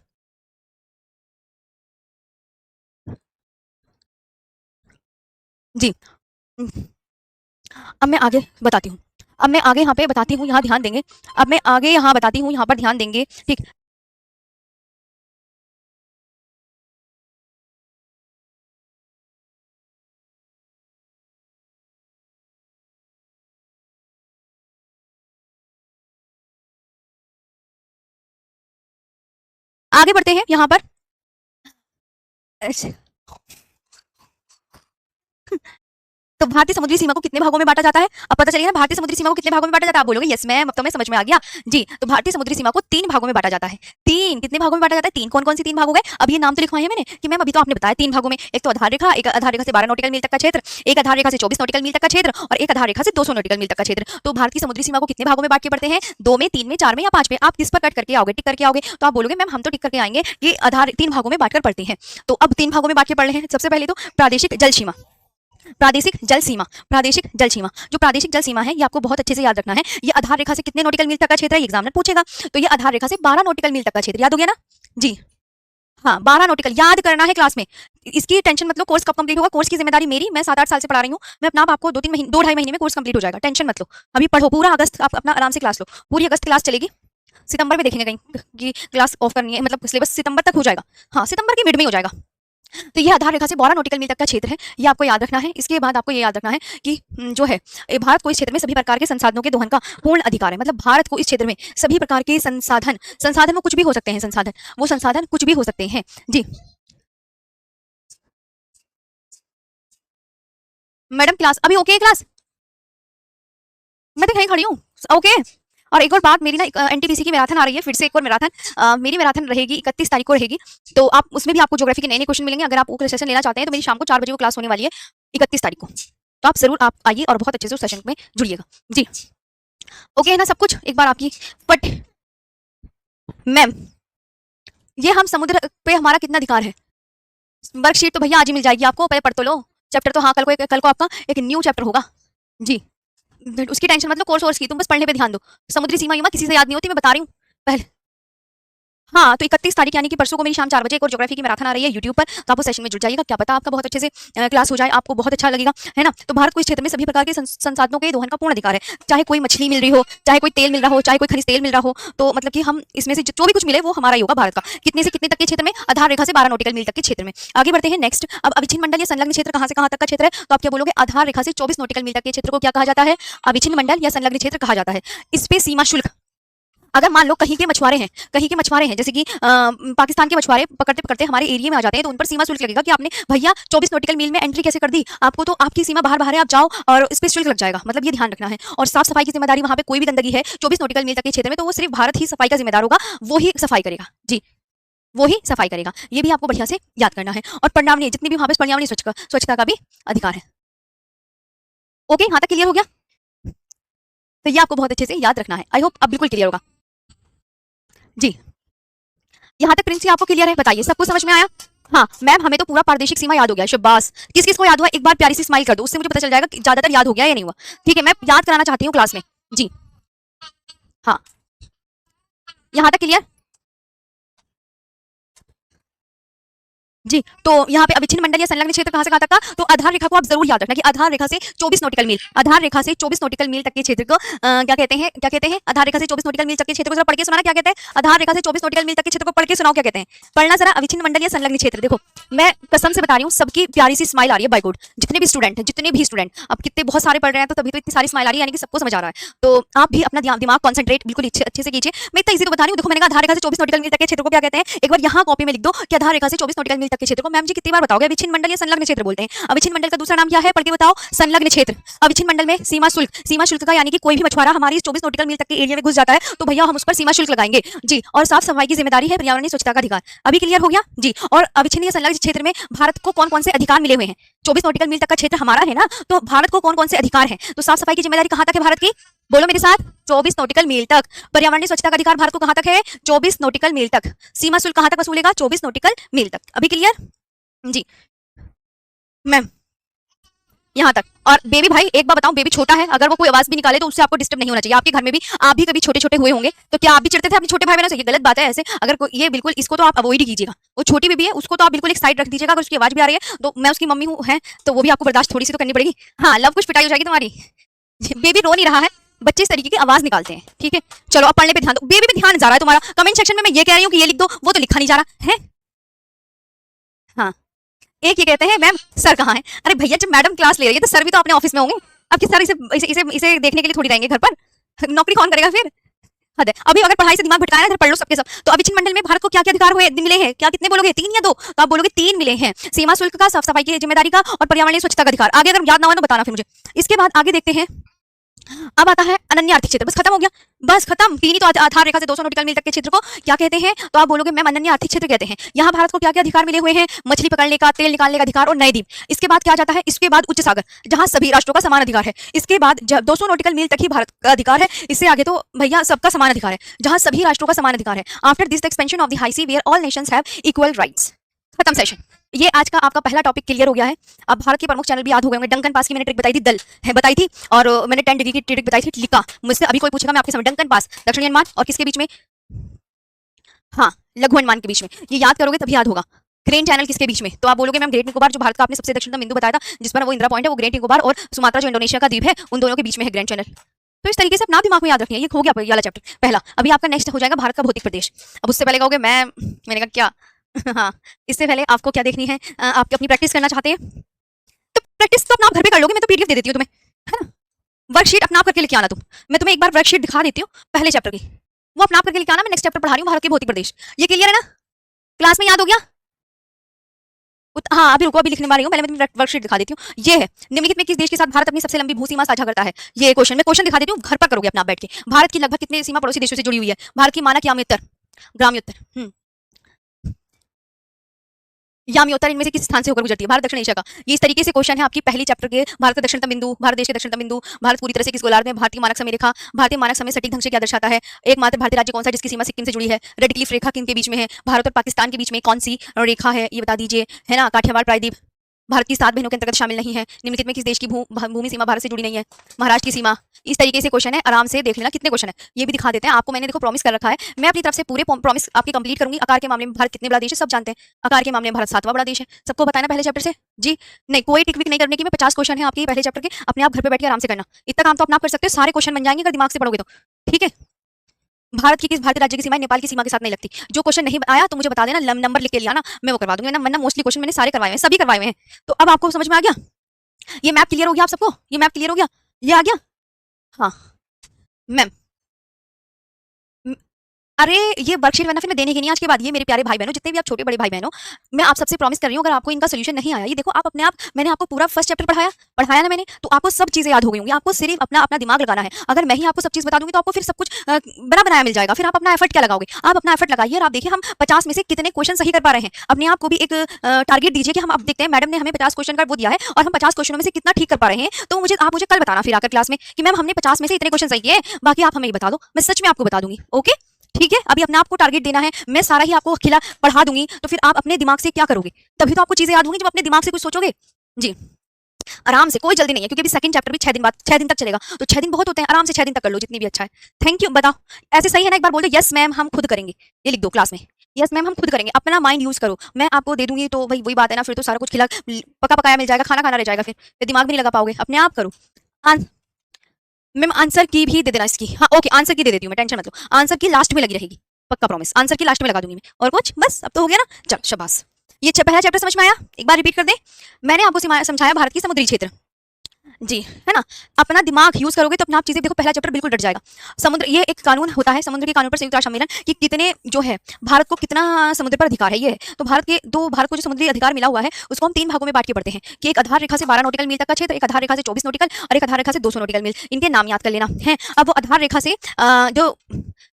जी, अब मैं आगे बताती हूँ। अब मैं आगे यहाँ पे बताती हूँ, यहाँ ध्यान देंगे। अब मैं आगे यहाँ बताती हूँ, यहाँ पर ध्यान देंगे, ठीक। आगे बढ़ते हैं यहाँ पर। अच्छा, तो भारतीय समुद्री सीमा को कितने भागों में बांटा जाता है, अब पता चलिए ना भारतीय समुद्री सीमा को कितने भागों में बांटा जाता है। आप बोलोगे यस मैम, अब तो मैं समझ में आ गया जी। तो भारतीय समुद्री सीमा को 3 भागों में बांटा जाता है। 3 कितने भागों में बांटा जाता है, 3 कौन कौन सी 3 भाग हो गए। अब ये नाम तो लिखवाए हैं मैंने कि मैम अभी तो आपने बताया 3 भागों में, एक तो आधार रेखा, एक आधार रेखा से 12 नॉटिकल मील तक का क्षेत्र, एक आधार रेखा से 24 नॉटिकल मील तक का क्षेत्र और एक आधार रेखा से 200 नॉटिकल मील तक का क्षेत्र। तो भारतीय समुद्री सीमा को कितने भागों में बांट के पढ़ते हैं, 2 में, 3 में, 4 में या 5 में। आप किस पर कट करके आओगे, टिक करके आओगे। तो आप बोलोगे मैम हम तो टिक करके आएंगे कि आधार 3 भागों में बांटकर पढ़ते हैं। तो अब 3 भागों में बांट के पढ़ रहे हैं। सबसे पहले तो प्रादेशिक जल सीमा, प्रादेशिक जल सीमा, प्रादेशिक जल सीमा। जो प्रादेशिक जल सीमा है ये आपको बहुत अच्छे से याद रखना है। ये आधार रेखा से कितने नॉटिकल मील तक का क्षेत्र है, एग्जामिनर पूछेगा। तो ये आधार रेखा से 12 नॉटिकल मील तक का क्षेत्र, याद हो गया ना जी। हाँ 12 नॉटिकल याद करना है क्लास में। इसकी टेंशन मतलब कोर्स कब कंप्लीट होगा, कोर्स की जिम्मेदारी मेरी, मैं 7-8 साल से पढ़ा रही हूँ। मैं अपना आपको 2-3 महीने, 2-2.5 महीने में कोर्स कंप्लीट हो जाएगा, टेंशन मत लो। अभी पढ़ो पूरा अगस्त, आप अपना आराम से क्लास लो। पूरी अगस्त क्लास चलेगी, सितंबर में देखेंगे कहीं कि क्लास ऑफ करनी है, मतलब सिलेबस सितंबर तक हो जाएगा। हाँ सितंबर के मिड में हो जाएगा। तो ये आधार रेखा से 12 नॉटिकल मील तक का क्षेत्र है, ये आपको याद रखना है। इसके बाद आपको ये याद रखना है कि जो है भारत को इस क्षेत्र में सभी प्रकार के संसाधनों के दोहन का पूर्ण अधिकार है। मतलब भारत को इस क्षेत्र में सभी प्रकार के संसाधन, संसाधन वो कुछ भी हो सकते हैं, संसाधन वो संसाधन कुछ भी हो सकते हैं जी। मैडम क्लास अभी ओके है क्लास, मैं तो कहीं खड़ी हूँ ओके। और एक और बात, मेरी ना एनटीपीसी की मैराथन आ रही है, फिर से एक और मैराथन। मेरी मैराथन रहेगी 31 तारीख को रहेगी। तो आप उसमें भी आपको ज्योग्राफी के नए नए क्वेश्चन मिलेंगे। अगर आप वो सेशन लेना चाहते हैं तो मेरी शाम को 4 बजे वो क्लास होने वाली है 31 तारीख को। तो आप जरूर आप आइए और बहुत अच्छे से उस सेशन में जुड़िएगा जी। ओके है ना सब कुछ। एक बार आपकी बट मैम ये हम समुद्र पे हमारा कितना अधिकार है, वर्कशीट तो भैया आज ही मिल जाएगी आपको, पहले पढ़ तो लो। चैप्टर तो हाँ कल को आपका एक न्यू चैप्टर होगा जी। उसकी टेंशन मतलब कोर्स की, तुम बस पढ़ने पे ध्यान दो। समुद्री सीमा किसी से याद नहीं होती, मैं बता रही हूँ पहले। हाँ तो 31 तारीख यानी कि परसों को मेरी शाम 4 बजे एक और ज्योग्राफी की मैराथन आ रही है यूट्यूब पर। तो आप उस सेशन में जुड़ जाइएगा, क्या पता आपका बहुत अच्छे से क्लास हो जाए, आपको बहुत अच्छा लगेगा, है ना। तो भारत को इस क्षेत्र में सभी प्रकार के संसाधनों के दोहन का पूर्ण अधिकार है। चाहे कोई मछली मिल रही हो, चाहे कोई तेल मिल रहा हो, चाहे कोई खनिज तेल मिल रहा हो, तो मतलब कि हम इसमें से जो भी कुछ मिले वो हमारा ही होगा भारत का। कितने से कितने तक के क्षेत्र में, आधार रेखा से 12 नॉटिकल मील तक के क्षेत्र में। आगे बढ़ते हैं नेक्स्ट। अब अविच्छिन्न मंडल या संलग्न क्षेत्र कहाँ से कहाँ तक का क्षेत्र है, तो आप क्या बोलोगे, आधार रेखा से 24 नॉटिकल मील तक के क्षेत्र को क्या कहा जाता है, अविच्छिन्न मंडल या संलग्न क्षेत्र कहा जाता है। इस पे सीमा शुल्क, अगर मान लो कहीं के मछुआरे हैं, कहीं के मछुआरे हैं जैसे कि पाकिस्तान के मछुआरे पकड़ते पकड़ते हमारे एरिया में आ जाते हैं, तो उन पर सीमा शुल्क लगेगा कि आपने भैया 24 नॉटिकल मील में एंट्री कैसे कर दी, आपको तो आपकी सीमा बाहर बाहर है, आप जाओ और इस पर शुल्क लग जाएगा। मतलब ये ध्यान रखना है। और साफ सफाई की जिम्मेदारी, वहां पे कोई भी गंदगी है 24 नॉटिकल मील तक के क्षेत्र में, तो वो सिर्फ भारत ही सफाई का जिम्मेदार होगा, वो ही सफाई करेगा जी, वो ही सफाई करेगा। ये भी आपको बढ़िया से याद करना है। और पर्यावरणीय जितनी भी वहां पे पर्यावरणीय स्वच्छता का भी अधिकार है। ओके यहाँ तक क्लियर हो गया, तो ये आपको बहुत अच्छे से याद रखना है। आई होप अब बिल्कुल क्लियर होगा जी। यहाँ तक प्रिंस आपको क्लियर है, बताइए सबको समझ में आया। हाँ मैम हमें तो पूरा प्रादेशिक सीमा याद हो गया, शाबाश। किस किस को याद हुआ, एक बार प्यारी सी स्माइल कर दो, उससे मुझे पता चल जाएगा कि ज्यादातर याद हो गया या नहीं हुआ। ठीक है मैं याद कराना चाहती हूँ क्लास में जी। हाँ यहाँ तक क्लियर जी। तो यहाँ पे अविच्छिन्न मंडल या संलग्न क्षेत्र कहाँ से कहाँ तक का, तो आधार रेखा को आप जरूर याद रखना कि आधार रेखा से 24 नॉटिकल मील, आधार रेखा से 24 नॉटिकल मील तक के क्षेत्र को क्या कहते हैं, क्या कहते हैं, आधार रेखा से 24 नॉटिकल मील तक के क्षेत्र को जरा पढ़ के सुनाना, क्या कहते हैं, आधार रेखा से 24 नॉटिकल मील तक के क्षेत्र को पढ़ के सुनाओ, क्या कहते हैं, पढ़ना जरा। अविच्छिन्न मंडल या संलग्न क्षेत्र, देखो मैं कसम से बता रही हूँ सबकी प्यारी सी स्माइल आ रही है बाय गॉड, जितने भी स्टूडेंट हैं, जितने भी स्टूडेंट, अब कितने बहुत सारे पढ़ रहे हैं तो तभी तो इतनी सारी स्माइल आ रही है, यानी कि सबको समझ आ रहा है। तो आप भी अपना दिमाग कॉन्सेंट्रेट बिल्कुल अच्छे से कीजिए। मैं इतना इजी तो बता रही हूँ। देखो मैंने कहा आधार रेखा से 24 नॉटिकल मील तक के क्षेत्र को क्या कहते हैं, एक बार यहाँ कॉपी में लिख दो कि आधार रेखा से 24 नॉटिकल मील तक के क्षेत्र को मैम जी कितनी बार बताओगे? अविच्छिन्न मंडल या संलग्न क्षेत्र बोलते हैं। अविच्छिन्न मंडल का दूसरा नाम क्या है? पढ़ के बताओ। संलग्न क्षेत्र। अविच्छिन्न मंडल में सीमा शुल्क का यानी कि कोई भी मछुआरा हमारी 24 नॉटिकल मील तक के एरिया में घुस जाता है तो भैया हम उस पर सीमा शुल्क लगाएंगे जी। और साफ सफाई की जिम्मेदारी है, पर्यावरणीय स्वच्छता का अधिकार। अभी क्लियर हो गया जी। और अविच्छिन्न या संलग्न क्षेत्र में भारत को कौन कौन से अधिकार मिले हुए हैं? 24 नॉटिकल मील तक का क्षेत्र हमारा है ना, तो भारत को कौन कौन से अधिकार हैं? तो साफ सफाई की जिम्मेदारी कहां तक है भारत की? बोलो मेरे साथ, 24 नॉटिकल मील तक। पर्यावरणीय स्वच्छता का अधिकार भारत को कहां तक है? 24 नॉटिकल मील तक। सीमा शुल्क कहां तक वसूलेगा? 24 नॉटिकल मील तक। अभी क्लियर जी मैम? यहाँ तक। और बेबी भाई एक बार बताओ, बेबी छोटा है, अगर वो कोई आवाज भी निकाले तो उससे आपको डिस्टर्ब नहीं होना चाहिए। आपके घर में भी आप भी कभी छोटे छोटे हुए होंगे, तो क्या आप भी चिढ़ते थे अपने छोटे भाई बहनों से? ये गलत बात है। ऐसे अगर ये बिल्कुल, इसको तो आप अवॉइड ही कीजिएगा। वो छोटी बेबी है, उसको तो आप बिल्कुल एक साइड रख दीजिएगा। अगर उसकी आवाज भी आ रही है तो मैं उसकी मम्मी हूँ है, तो वो भी आपको बर्दाश्त थोड़ी सी तो करनी पड़ेगी। हाँ, लव कुछ पिटाई हो जाएगी तुम्हारी। बेबी रो नहीं रहा है, बच्चे इस तरीके की आवाज निकालते हैं, ठीक है। चलो अब पढ़ने पे ध्यान दो। बेबी पे ध्यान जा रहा है तुम्हारा। कमेंट सेक्शन में मैं ये कह रही हूँ कि ये लिख दो, वो तो लिखा नहीं जा रहा है। हाँ, एक ये कहते हैं मैम सर कहाँ है? अरे भैया जब मैडम क्लास ले रही है तो सर भी तो अपने ऑफिस में होंगे। अब किस सर इसे देखने के लिए थोड़ी रहेंगे घर पर? नौकरी कौन करेगा फिर? हद है। अभी अगर पढ़ाई से दिमाग भटकाया ना, पढ़ लो सबके सब। तो अविच्छिन्न मंडल में भारत को क्या क्या अधिकार हुए मिले हैं? क्या कितने बोलोगे? 3 या 2? तो आप बोलोगे 3 मिले हैं। सीमा शुल्क का, साफ सफाई की जिम्मेदारी का और पर्यावरणीय स्वच्छता का अधिकार। आगे अगर याद ना हो तो बताना फिर मुझे। इसके बाद आगे देखते हैं। अब आता है अनन्य आर्थिक क्षेत्र। बस खत्म हो गया, बस खत्म। 3 ही तो आधार रेखा से 200 नॉटिकल मील तक के क्षेत्र को क्या कहते हैं? तो आप बोलोगे मैम अनन्य आर्थिक क्षेत्र कहते हैं। यहाँ भारत को क्या क्या अधिकार मिले हुए हैं? मछली पकड़ने का, तेल निकालने का अधिकार और नए द्वीप। इसके बाद क्या जाता है? इसके बाद उच्च सागर, जहां सभी राष्ट्रों का समान अधिकार है। इसके बाद 200 नॉटिकल मील तक ही भारत का अधिकार है। इससे आगे तो भैया सबका समान अधिकार है, जहां सभी राष्ट्रों का समान अधिकार है। After this the expansion of the high sea where all nations have equal rights. खत्म सेशन। ये आज का आपका पहला टॉपिक क्लियर हो गया है। अब भारत के प्रमुख चैनल भी याद हो गए होंगे। डंकन पास की मैंने ट्रिक बताई थी, दल है बताई थी, और मैंने 10 डिग्री की ट्रिक बताई थी, लिका। मुझसे अभी कोई पूछेगा मैं आपके समय डंकन पास दक्षिणी अनुमान और किसके बीच में? हाँ, लघु अनुमान के बीच में। ये याद करोगे तभी याद होगा। ग्रेन चैनल किसके बीच में? तो आप बोलोगे मैम ग्रेट निकोबार, जो भारत का आपने सबसे दक्षिणतम बिंदु बताया था जिस पर वो इंदिरा पॉइंट है, वो ग्रेट निकोबार और सुमात्रा जो इंडोनेशिया का द्वीप है, उन दोनों के बीच में है ग्रैंड चैनल। तो इस तरीके से अपना दिमाग में याद रखनी है। ये हो गया वाला चैप्टर पहला। अभी आपका नेक्स्ट हो जाएगा भारत का भौतिक प्रदेश। अब उससे पहले कहोगे मैम, मैंने कहा क्या? हाँ, इससे पहले आपको क्या देखनी है? आप अपनी प्रैक्टिस करना चाहते हैं तो प्रैक्टिस तो अपना घर पे कर लोगे। मैं तो पीडीएफ दे देती हूँ तुम्हें, है ना। वर्कशीट अपना आप करके लेके आना तुम। मैं तुम्हें एक बार वर्कशीट दिखा देती हूँ पहले चैप्टर की, वो अपना आप करके लेके आना। मैं नेक्स्ट चैप्टर पढ़ा रही हूँ, भारत के भौतिक प्रदेश। ये क्लियर है ना? क्लास में याद हो गया? हाँ, अभी रुको, अभी लिखने वाली हूँ। पहले मैं तुम्हें वर्कशीट दिखा देती हूँ। ये है, निम्नलिखित में किस देश के साथ भारत अपनी सबसे लंबी भू सीमा साझा करता है? ये क्वेश्चन मैं क्वेश्चन दिखा देती हूँ, घर पर करोगे अपना आप बैठ के। भारत की लगभग कितने सीमा पड़ोसी देशों से जुड़ी हुई है? भारत की मानक ग्राम्योत्तर याम्योत्तर इनमें से किस स्थान से होकर गुजरती है? भारत दक्षिण एशिया का। ये इस तरीके से क्वेश्चन है आपकी पहली चैप्टर के। भारत का दक्षिणतम बिंदु, भारत देश के दक्षिणतम बिंदु, भारत पूरी तरह से किस गोलार्ध में? भारतीय मानक समय रेखा। भारतीय मानक समय सटीक ढंग से क्या दर्शाता है? एकमात्र भारतीय राज्य कौन सा जिसकी सीमा सिक्किम से जुड़ी है? रेड क्लिफ रेखा किन के बीच में है? भारत और पाकिस्तान के बीच में कौन सी रेखा है? ये बता दीजिए, है ना। काठियावाड़ प्रायद्वीप भारत की 7 बहनों के अंतर्गत शामिल नहीं है। निम्नलिखित में किस देश की भूमि सीमा भारत से जुड़ी नहीं है? महाराष्ट्र की सीमा। इस तरीके से क्वेश्चन है, आराम से देख लेना कितने क्वेश्चन है। ये भी दिखा देते हैं आपको। मैंने देखो प्रॉमिस कर रखा है, मैं अपनी तरफ से पूरे प्रॉमिस आपकी कंप्लीट करूंगी। आकार के मामले में भारत कितने बड़ा देश है सब जानते हैं। आकार के मामले में भारत 7वां बड़ा देश है, सबको बताना पहले चैप्टर से जी। नहीं, कोई टिक विक नहीं करने की। मैं 50 क्वेश्चन है आपके पहले चैप्टर के, अपने आप घर पे बैठ के आराम से करना। इतना काम तो अपना आप कर सकते हो, सारे क्वेश्चन बन जाएंगे अगर दिमाग से पढ़ोगे तो, ठीक है। भारत की किस भारतीय राज्य की सीमा नेपाल की सीमा के साथ नहीं लगती? जो क्वेश्चन नहीं आया तो मुझे बता देना, नंबर लिख के लिया ना, मैं वो करवा दूंगी। वरना मोस्टली क्वेश्चन मैंने सारे करवाए हैं, सभी करवाए हुए हैं। तो अब आपको समझ में आ गया? ये मैप क्लियर हो गया आप सबको? ये मैप क्लियर हो गया? ये आ गया? हाँ मैम। अरे ये वर्कशीट वरना फिर मैं देने की नहीं आज के बाद। ये मेरे प्यारे भाई बहनों, जितने भी आप छोटे बड़े भाई बहनों, मैं आप सबसे प्रॉमिस कर रही हूँ, अगर आपको इनका सोल्यूशन नहीं आया, ये देखो आप अपने आप, मैंने आपको पूरा फर्स्ट चैप्टर पढ़ाया ना मैंने, तो आपको सब चीजें याद हो गई होंगी। आपको सिर्फ अपना अपना दिमाग लगाना है। अगर मैं ही आपको सब चीज बता दूंगी तो आपको फिर सब कुछ बना बनाया मिल जाएगा। फिर आप अपना एफर्ट क्या लगाओगे? आप अपना एफर्ट लगाइए और आप देखिए हम 50 में से कितने क्वेश्चन सही कर पा रहे हैं। अपने आप को भी एक टारगेट दीजिए कि हम अब देखते हैं, मैडम ने हमें 50 क्वेश्चन का वो दिया है और हम 50 क्वेश्चनों में से कितना ठीक कर पा रहे हैं। तो आप मुझे कल बताना फिर आकर क्लास में कि मैम हमने 50 में से इतने क्वेश्चन सही किए, बाकी आप हमें बता दो। मैं सच में आपको बता दूंगी, ओके ठीक है। अभी अपने आप को टारगेट देना है, मैं सारा ही आपको खिला पढ़ा दूंगी, तो फिर आप अपने दिमाग से क्या करोगे? तभी तो आपको चीजें याद होंगी जब अपने दिमाग से कुछ सोचोगे जी। आराम से, कोई जल्दी नहीं है, क्योंकि अभी सेकंड चैप्टर भी 6 दिन बाद 6 दिन तक चलेगा, तो 6 दिन बहुत होते हैं। आराम से 6 दिन तक कर लो, जितनी भी अच्छा है। Thank you. बताओ ऐसे सही है ना? एक बार बोल दो यस मैम हम खुद करेंगे। ये लिख दो क्लास में, यस मैम हम खुद करेंगे। अपना माइंड यूज करो, मैं आपको दे दूंगी तो भाई वही बात है ना, फिर तो सारा कुछ खिला पका पकाया मिल जाएगा, खाना खाना रह जाएगा, फिर दिमाग भी नहीं लगा पाओगे। अपने आप करो। मैम आंसर की भी दे देना इसकी। हाँ ओके, आंसर की दे देती हूँ मैं, टेंशन मत लो। आंसर की लास्ट में लगी रहेगी, पक्का प्रॉमिस। आंसर की लास्ट में लगा दूंगी मैं। और कुछ बस, अब तो हो गया ना। चलो शाबाश। ये पहला चैप्टर समझ में आया? एक बार रिपीट कर दे। मैंने आपको समझाया भारत की समुद्री क्षेत्र, जी, है ना? अपना दिमाग यूज़ करोगे तो अपने आप चीज़ें देखो, पहला चैप्टर बिल्कुल रट जाएगा। समुद्र, ये एक कानून होता है, समुद्र के कानून पर संयुक्त राष्ट्र सम्मेलन, कि कितने जो है भारत को कितना समुद्र पर अधिकार है, ये है। तो भारत को जो समुद्री अधिकार मिला हुआ है उसको हम 3 भागों में बाँट के पढ़ते हैं, कि एक आधार रेखा से 12 नॉटिकल मील तक का क्षेत्र, एक आधार रेखा से 24 नॉटिकल और एक आधार रेखा से 200 नॉटिकल मील। इनके नाम याद कर लेना है। अब वो आधार रेखा से जो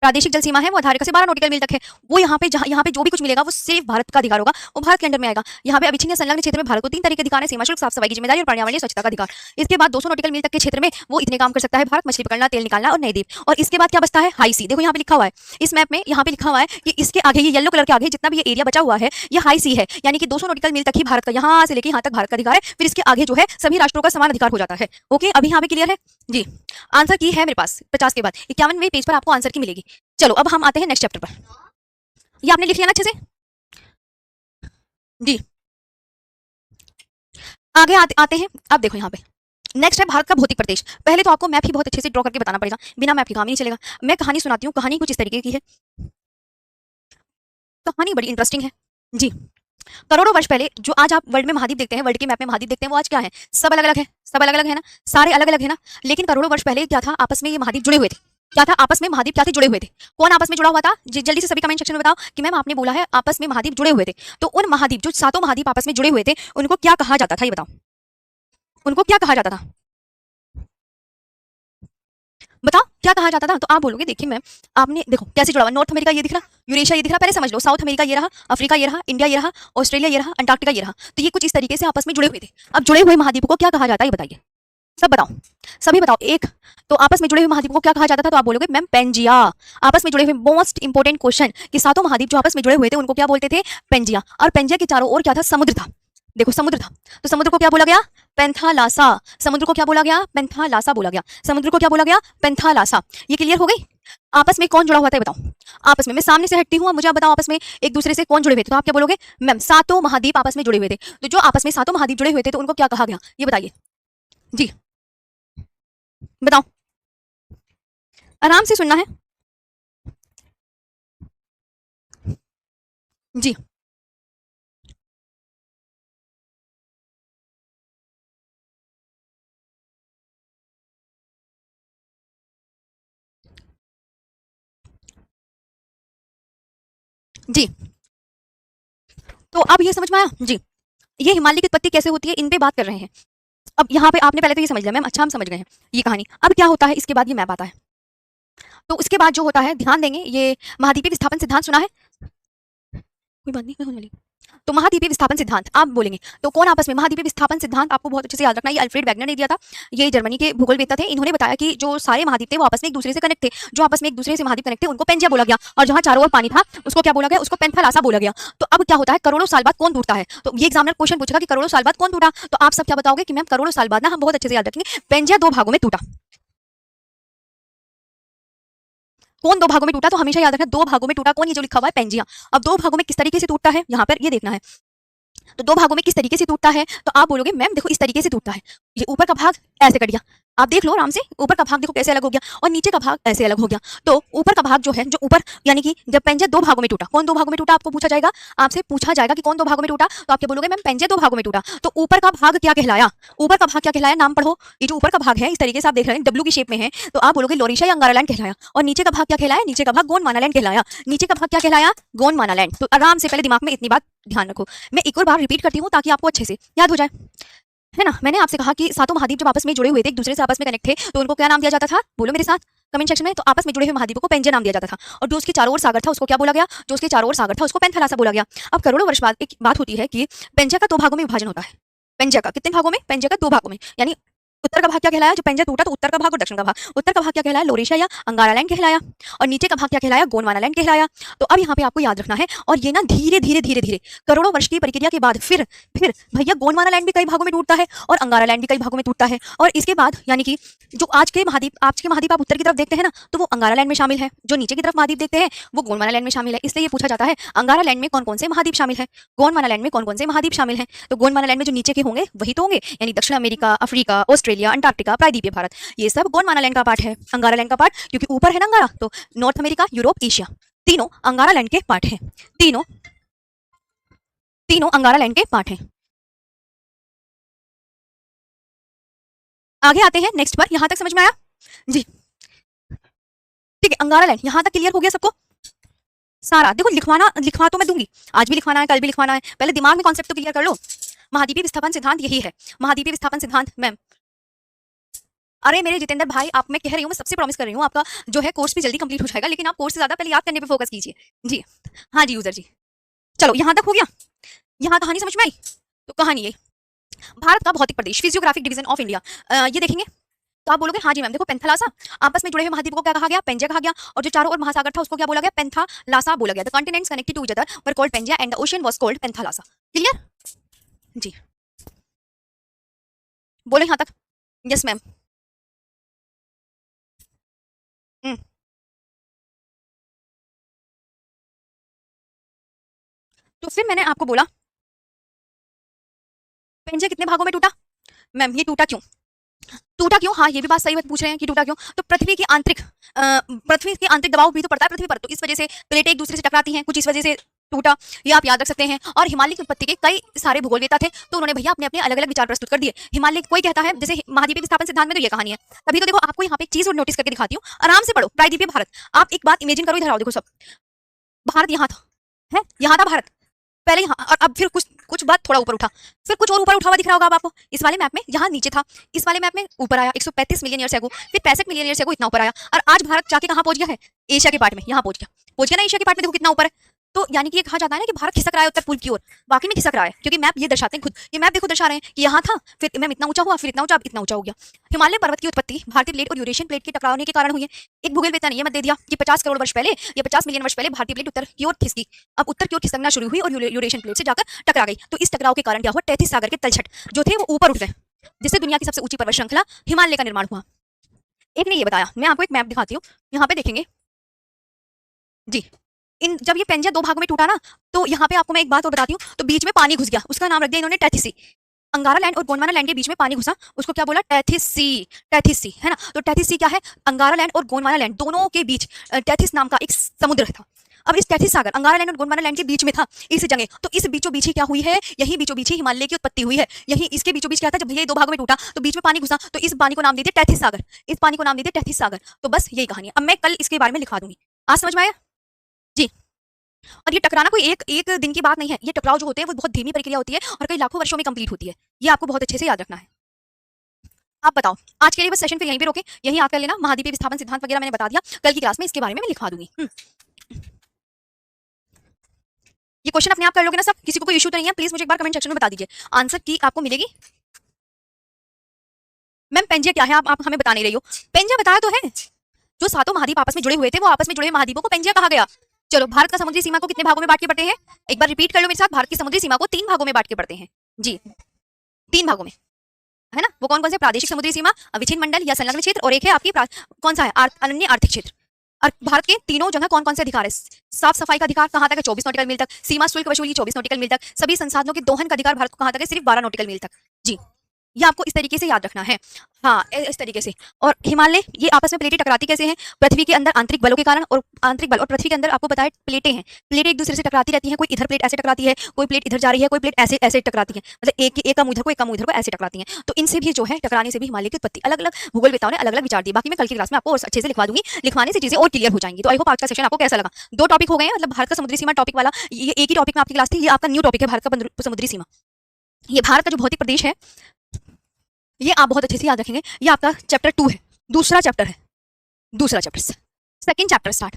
प्रादेशिक जल सीमा है वो आधार रेखा से 12 नॉटिकल मील तक है। वो यहाँ पे जो भी कुछ मिलेगा वो सिर्फ भारत का अधिकार होगा, वो भारत के अंडर में आएगा। यहाँ पे अविच्छिन्न संलग्न क्षेत्र में भारत को 3 तरह के अधिकार है: सीमा शुल्क, साफ सफाई की जिम्मेदारी और पर्यावरणीय स्वच्छता का अधिकार। इसके बाद 200 नॉटिकल मील तक के क्षेत्र में वो इतने काम कर सकता है भारत: मछली पकड़ना, तेल निकालना और नए द्वीप। और इसके बाद क्या बचता है? हाई सी। देखो यहाँ पे लिखा हुआ है, इस मैप में यहाँ पे लिखा हुआ है कि इसके आगे, ये येलो कलर के आगे जितना भी ये एरिया बचा हुआ है ये हाई सी है, यानी कि 200 नॉटिकल मील तक ही भारत का, यहाँ से लेके यहाँ तक भारत का अधिकार है। फिर इसके आगे जो है सभी राष्ट्रों का समान अधिकार हो जाता है। ओके, अभी यहाँ पे क्लियर है जी। आंसर की है मेरे पास 50 के बाद 51वें पेज पर आपको आंसर की मिलेगी। चलो अब हम आते हैं नेक्स्ट चैप्टर पर। ये आपने लिख लिया ना अच्छे से? जी, आगे आते हैं। अब देखो यहाँ पे नेक्स्ट है भारत का भौतिक प्रदेश। पहले तो आपको मैप ही बहुत अच्छे से ड्रॉ करके बताना पड़ेगा, बिना मैप के काम ही नहीं चलेगा। मैं कहानी सुनाती हूँ, कहानी कुछ इस तरीके की है, कहानी बड़ी इंटरेस्टिंग है जी। करोड़ों वर्ष पहले जो आज आप वर्ल्ड में महाद्वीप देखते हैं, वर्ल्ड के मैप में महाद्वीप देखते हैं, वो आज क्या है? सब अलग अलग है, सब अलग अलग है ना, सारे अलग अलग है ना। लेकिन करोड़ों वर्ष पहले क्या था? आपस में ये महाद्वीप जुड़े हुए थे। क्या था? आपस में महाद्वीप क्या थे? जुड़े हुए थे। कौन आपस में जुड़ा हुआ था? जल्दी से सभी कमेंट सेक्शन में बताओ कि मैम आपने बोला है आपस में महाद्वीप जुड़े हुए थे। तो उन महाद्वीप, जो सातों महाद्वीप आपस में जुड़े हुए थे, उनको क्या कहा जाता था? ये बताओ, उनको क्या कहा जाता था? बताओ क्या कहा जाता था? तो आप बोलोगे देखिए मैम, आपने देखो कैसे जुड़ा हुआ। नॉर्थ अमेरिका ये दिख रहा, यूरेशिया ये दिख रहा, पहले समझ लो। साउथ अमेरिका ये रहा, अफ्रीका ये रहा, इंडिया ये रहा, ऑस्ट्रेलिया ये रहा, अंटार्कटिका ये रहा। तो ये कुछ इस तरीके से आपस में जुड़े हुए थे। अब जुड़े हुए महाद्वीपों को क्या कहा जाता है? ये बताइए, सब बताओ, सभी बताओ। एक तो आपस में जुड़े हुए महाद्वीपों को क्या कहा जाता था? तो आप बोलोगे मैम पेंजिया। आपस में जुड़े हुए, मोस्ट इंपोर्टेंट क्वेश्चन, कि सातों महाद्वीप जो आपस में जुड़े हुए थे उनको क्या बोलते थे? पेंजिया। और पेंजिया के चारों ओर क्या था? समुद्र था। देखो समुद्र था, तो समुद्र को क्या बोला गया? पेंथालासा। समुद्र को क्या बोला गया? पेंथालासा बोला गया। समुद्र को क्या बोला गया? पेंथालासा। ये क्लियर हो गई? आपस में कौन जुड़ा हुआ था बताओ? आपस में, मैं सामने से हटती हूँ, मुझे आप बताओ आपस में एक दूसरे से कौन जुड़े हुए थे? तो आप क्या बोलोगे? मैम सातों महाद्वीप आपस में जुड़े हुए थे। तो जो आपस में सातों महाद्वीप जुड़े हुए थे तो उनको क्या कहा गया? ये बताइए जी, बताओ, आराम से सुनना है जी। जी, तो अब ये समझ में आया जी। ये हिमालय की उत्पत्ति कैसे होती है, इन पे बात कर रहे हैं। अब यहाँ पे आपने पहले तो ये समझ लिया मैम, अच्छा हम समझ गए हैं ये कहानी। अब क्या होता है इसके बाद? ये मैप आता है। तो उसके बाद जो होता है, ध्यान देंगे, ये महाद्वीपीय विस्थापन सिद्धांत सुना है? कोई बात नहीं, मैं होने वाली। तो महाद्वीपीय विस्थापन सिद्धांत आप बोलेंगे तो कौन आपस में? महाद्वीपीय विस्थापन सिद्धांत आपको बहुत अच्छे से याद रखना है, ये अल्फ्रेड वैगनर ने दिया था। ये जर्मनी के भूगोलवेत्ता थे। इन्होंने बताया कि जो सारे महाद्वीप थे वो आपस में एक दूसरे से कनेक्ट थे। जो आपस में एक दूसरे से महाद्वीप कनेक्ट थे उनको पेंजिया बोला गया, और जहां चारों ओर पानी था उसको क्या बोला गया? उसको पेंथालासा बोला गया। तो अब क्या होता है? करोड़ों साल बाद कौन टूटता है? तो ये एग्जामिनर क्वेश्चन पूछेगा कि करोड़ों साल बाद कौन टूटा, तो आप सब क्या बताओगे कि मैम करोड़ों साल बाद ना, हम बहुत अच्छे से याद रखेंगे, पेंजिया 2 भागों में टूटा। कौन 2 भागों में टूटा? तो हमेशा याद रखना 2 भागों में टूटा कौन? ये जो लिखा हुआ है पेंजिया। अब 2 भागों में किस तरीके से टूटता है यहाँ पर ये देखना है। तो 2 भागों में किस तरीके से टूटता है? तो आप बोलोगे मैम देखो इस तरीके से टूटता है। ये ऊपर का भाग ऐसे कट गया, आप देख लो आराम से, ऊपर का भाग देखो कैसे अलग हो गया, और नीचे का भाग ऐसे अलग हो गया। तो ऊपर का भाग जो है, जो ऊपर, यानी कि जब पेंजिया 2 भागों में टूटा, कौन 2 भागों में टूटा? आपको पूछा जाएगा, आपसे पूछा जाएगा कि कौन 2 भागों में टूटा, तो आप क्या बोलोगे? मैम पेंजिया 2 भागों में टूटा। तो ऊपर का भाग क्या कहलाया? ऊपर का भाग क्या कहलाया? नाम पढ़ो। ये जो ऊपर का भाग है इस तरीके से आप देख रहे हैं, डब्ल्यू की शेप में है, तो आप बोलोगे लोरिशा या अंगारालैंड कहलाया। और नीचे का भाग क्या कहलाया? नीचे का भाग गोंडवानालैंड कहलाया। नीचे का भाग क्या कहलाया? गोंडवानालैंड। तो आराम से पहले दिमाग में इतनी बात ध्यान रखो। मैं एक और बार रिपीट करती हूँ ताकि आपको अच्छे से याद हो जाए, है ना। मैंने आपसे कहा कि सातों महाद्वीप जब आपस में जुड़े हुए थे, एक दूसरे से आपस में कनेक्ट थे, तो उनको क्या नाम दिया जाता था? बोलो मेरे साथ कमेंट सेक्शन में। तो आपस में जुड़े हुए महाद्वीपों को पेंजिया नाम दिया जाता था, और जो उसके चारों ओर सागर था उसको क्या बोला गया? जो उसके चारों ओर सागर था उसको पेंथालासा बोला गया। अब करोड़ों वर्ष बाद एक बात होती है कि पेंजिया का 2 भागों में विभाजन होता है। पेंजिया का कितने भागों में? पेंजिया का 2 भागों में, यानी उत्तर का भाग क्या कहलाया? जब पेंजिया टूटा तो उत्तर का भाग और दक्षिण का भाग। उत्तर का भाग क्या कहलाया? लोरेशिया या अंगारालैंड कहलाया, और नीचे का भाग क्या कहलाया? गोंडवानालैंड कहलाया। तो अब यहाँ पे आपको याद रखना है, और ये ना धीरे धीरे धीरे धीरे करोड़ों वर्ष की प्रक्रिया के बाद फिर भैया गोंडवानालैंड भी कई भागों में टूटता है, और अंगारालैंड भी कई भागों में टूटता है। और इसके बाद यानी कि जो आज के महाद्वीप आप उत्तर की तरफ देखते हैं ना, तो वो अंगारालैंड में शामिल है। जो नीचे की तरफ महाद्वीप देखते हैं वो गोंडवानालैंड में शामिल है। इसलिए ये पूछा जाता है अंगारालैंड में कौन कौन से महाद्वीप शामिल है, गोंडवानालैंड में कौन कौन से महाद्वीप शामिल है। तो गोंडवानालैंड में जो नीचे के होंगे वही तो होंगे, यानी दक्षिण अमेरिका, अफ्रीका, ऑस्ट्रेलिया, अंटार्कटिका, प्रायद्वीपीय भारत, ये सब गोंडवानालैंड का पार्ट है। अंगारालैंड का पार्ट, क्योंकि ऊपर है ना अंगारा, तो नॉर्थ अमेरिका, यूरोप, एशिया, तीनों अंगारालैंड के पार्ट हैं। तीनों तीनों अंगारालैंड के पार्ट हैं। आगे आते हैं नेक्स्ट पर, यहां तक समझ में आया जी? ठीक है, अंगारा लैंड यहां तक क्लियर हो गया सबको सारा? देखो लिखवा तो मैं दूंगी, आज भी लिखवाना है, कल भी लिखवाना है, पहले दिमाग में कॉन्सेप्ट तो क्लियर कर लो। महाद्वीपीय विस्थापन सिद्धांत यही है, महाद्वीपीय विस्थापन सिद्धांत मैम। अरे मेरे जितेंद्र भाई, आप, मैं कह रही हूँ, मैं सबसे प्रॉमिस कर रही हूँ, आपका जो है कोर्स भी जल्दी कंप्लीट हो जाएगा, लेकिन आप कोर्स से ज्यादा पहले याद करने पे फोकस कीजिए जी। हाँ जी यूजर जी, चलो यहाँ तक हो गया, यहाँ कहानी समझ में आई? तो कहानी ये, भारत का भौतिक प्रदेश, फिजियोग्राफिक डिवीजन ऑफ इंडिया, ये देखेंगे तो आप बोलोगे हाँ जी मैम। देखो पेंथालासा, आपस में जुड़े हुए महाद्वीपों को क्या कहा गया? पेंजिया कहा गया, और जो चारों ओर महासागर था उसको क्या बोला गया? पेंथालासा बोला गया। The continents connected to each other were called Pangaea and the ocean was called Panthalassa. Clear जी? बोलो यहाँ तक? Yes ma'am. तो फिर मैंने आपको बोला पेंजिया कितने भागों में टूटा? मैम ये टूटा क्यों? टूटा क्यों? हाँ ये भी बात सही बात पूछ रहे हैं कि टूटा क्यों। तो पृथ्वी के आंतरिक दबाव भी तो पड़ता है पृथ्वी पर, तो इस वजह से प्लेटें एक दूसरे से टकराती हैं, कुछ इस वजह से टूटा, ये आप याद रख सकते हैं। और हिमालय की उत्पत्ति के कई सारे भूगोलवेत्ता थे, तो उन्होंने भैया अपने अपने अलग अलग विचार प्रस्तुत कर दिए। हिमालय कोई कहता है, जैसे महाद्वीपीय विस्थापन सिद्धांत में तो ये कहानी है। तभी तो देखो आपको यहाँ पे एक चीज और नोटिस करके दिखाती हूँ, आराम से पढ़ो। प्रायद्वीपीय भारत, आप एक बात इमेजिन करो, इधर आओ, देखो सब भारत यहाँ था, है यहाँ था भारत पहले, यहाँ, और अब फिर कुछ कुछ बात थोड़ा ऊपर उठा, फिर कुछ और ऊपर उठा हुआ दिख रहा होगा अब आपको। इस वाले मैप में यहाँ नीचे था, इस वाले मैप में ऊपर आया 135 मिलियन ईयर्स एगो, फिर 65 मिलियन ईयर्स एगो इतना ऊपर आया, और आज भारत जाके कहाँ पहुंच गया है? एशिया के पार्ट में, यहाँ पहुंच गया ना एशिया के पार्ट में, देखो कितना ऊपर है। तो यानी कि ये कहा जाता है ना कि भारत खिसक रहा है उत्तर पूर्व की ओर, वाकई में खिसक रहा है, क्योंकि मैप ये दर्शाते हैं खुद, ये मैप देखो दर्शा रहे हैं कि यहाँ था, फिर मैम इतना ऊंचा हुआ, फिर इतना ऊंचा, अब इतना ऊंचा हो गया। हिमालय पर्वत की उत्पत्ति भारतीय प्लेट और यूरेशियन प्लेट के टकराने के कारण हुई है। एक भूगोलवेत्ता ने ये मत दे दिया कि 50 करोड़ वर्ष पहले या 50 मिलियन वर्ष पहले भारतीय प्लेट उत्तर की ओर खिसकी, अब उत्तर की ओर खिसकना शुरू हुई और यूरेशियन प्लेट से जाकर टकरा गई। तो इस टकराव के कारण क्या हुआ? तैतीस सागर के तलछट जो थे वो ऊपर उठ गए, जिससे दुनिया की सबसे ऊंची पर्वत श्रृंखला हिमालय का निर्माण हुआ। एक ने ये बताया, मैं आपको एक मैप दिखाती हूँ, यहाँ पे देखेंगे जी। जब ये पेंजिया दो भागों में टूटा ना, तो यहाँ पे आपको मैं एक बात और बताती हूँ, तो बीच में पानी घुस गया, उसका नाम रख दिया इन्होंने टेथिसी। अंगारा लैंड और गोंडवाना लैंड के बीच में पानी घुसा, उसको क्या बोला? टेथिस सी है ना। तो टेथिस सी क्या है? अंगारा लैंड और गोंडवाना लैंड दोनों के बीच टेथिस नाम का एक समुद्र था। अब इस टेथिस सागर अंगारा लैंड और गोंडवाना लैंड के बीच में था इस जगह, तो इस बीचों बीच ही क्या हुई है? यही बीचों बीच ही हिमालय की उत्पत्ति हुई है। यही इसके बीचों बीच क्या था? जब ये दो भागों में टूटा तो बीच में पानी घुसा, तो इस पानी को नाम दे दिया टेथिस सागर, इस पानी को नाम दे दिया टेथिस सागर। तो बस यही कहानी है। अब मैं कल इसके बारे में लिखा दूंगी, आज समझ में आया जी? और ये टकराना कोई एक एक दिन की बात नहीं है, ये टकराव जो होते हैं वो बहुत धीमी प्रक्रिया होती है और कई लाखों वर्षों में कंप्लीट होती है, ये आपको बहुत अच्छे से याद रखना है। आप बताओ, आज के लिए बस सेशन फिर यहीं पे रोके, यहीं याद कर लेना। महाद्वीपीय विस्थापन सिद्धांत वगैरह मैंने बता दिया, कल की क्लास में इसके बारे में मैं लिखवा दूंगी। ये क्वेश्चन अपने आप कर लोगे ना सब? किसी को कोई इशू तो नहीं है? प्लीज मुझे एक बार कमेंट सेक्शन में बता दीजिए, आंसर की आपको मिलेगी। मैम पेंजिया क्या है आप हमें बता नहीं रही हो? पेंजिया बताया तो है, जो सातों महाद्वीप आपस में जुड़े हुए थे, वो आपस में जुड़े महाद्वीपों को पेंजिया कहा गया। चलो, भारत का समुद्री सीमा को कितने भागों में बांट के पढ़ते हैं? एक बार रिपीट कर लो मेरे साथ, भारत की समुद्री सीमा को 3 भागों में बांट के पढ़ते हैं जी, 3 भागों में, है ना। वो कौन कौन से? प्रादेशिक समुद्री सीमा, अविच्छिन्न मंडल या संलग्न क्षेत्र, और एक है आपकी कौन सा है? अनन्य आर्थिक क्षेत्र। और भारत के तीनों जगह कौन कौन से अधिकार है? साफ सफाई का अधिकार कहाँ तक है? 24 नॉटिकल मील तक। सीमा शुल्क वसूली 24 नॉटिकल मील तक। सभी संसाधनों के दोहन का अधिकार भारत को कहाँ तक है? सिर्फ 12 नॉटिकल मील तक जी। ये आपको इस तरीके से याद रखना है, हाँ इस तरीके से। और हिमालय ये आपस में प्लेटें टकराती कैसे हैं? पृथ्वी के अंदर आंतरिक बलों के कारण, और आंतरिक बल और पृथ्वी के अंदर आपको पता है प्लेटें हैं, प्लेटें एक दूसरे से टकराती रहती हैं, कोई इधर प्लेट ऐसे टकराती है, कोई प्लेट इधर जा रही है, कोई प्लेट ऐसे ऐसे टकराती है, मतलब एक कम उधर को एक कम उधर को ऐसे टकराती हैं। तो इनसे भी जो है टकराने से भी हिमालय की उत्पत्ति, अलग अलग भूगोलवेत्ताओं ने अलग अलग विचार दिए। बाकी मैं कल की क्लास में आपको और अच्छे से लिखवा दूंगी, लिखवाने से चीजें और क्लियर हो जाएंगी। तो आई होप आज का सेशन आपको कैसा लगा? 2 टॉपिक हो गए, मतलब भारत का समुद्री सीमा टॉपिक वाला, ये एक ही टॉपिक में आपकी क्लास थी, ये आपका न्यू टॉपिक है भारत का समुद्री सीमा। ये भारत का जो भौतिक प्रदेश है, ये आप बहुत अच्छे से याद रखेंगे। ये आपका चैप्टर 2 है, दूसरा चैप्टर है, दूसरा चैप्टर, सेकंड चैप्टर स्टार्ट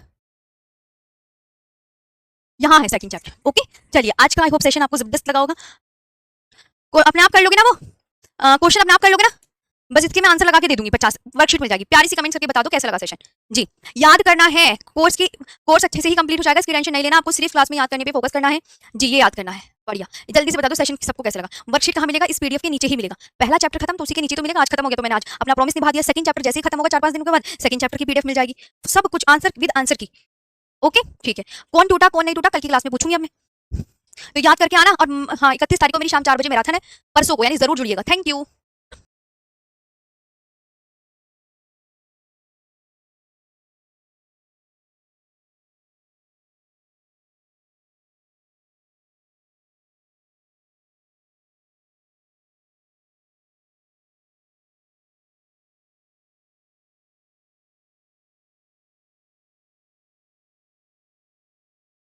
यहाँ है, सेकंड चैप्टर। ओके चलिए, आज का आई होप सेशन आपको जबरदस्त लगा होगा। अपने आप कर लोगे ना वो क्वेश्चन? अपने आप कर लोगे ना? बस इसके मैं आंसर लगा के दे दूंगी, 50 वर्कशीट मिल जाएगी। प्यारी सी कमेंट करके बता दो कैसा लगा सेशन जी। याद करना है, कोर्स अच्छे से ही कंप्लीट हो जाएगा, इसकी टेंशन नहीं लेना, आपको सिर्फ क्लास में याद करने पे फोकस करना है जी। ये याद करना है, बढ़िया। जल्दी से बता दो सेशन सबको कैसा लगा। वर्कशीट कहाँ मिलेगा? इस पीडीएफ के नीचे ही मिलेगा। पहला चैप्टर खत्म तो उसी के नीचे तो मिलेगा। आज खत्म हो गया तो मैंने आज अपना प्रॉमिस निभा दिया। सेकंड चैप्टर जैसे ही खत्म होगा 4-5 दिनों के बाद, सेकंड चैप्टर की पीडीएफ मिल जाएगी, सब कुछ आंसर विद आंसर की। ओके ठीक है, कौन टूटा कौन नहीं टूटा कल की क्लास में पूछूंगी अब मैं, तो याद करके आना। और हाँ, 31 तारीख को मेरी शाम 4 बजे मैराथन है, परसों को, यानी जरूर जुड़िएगा। Thank you.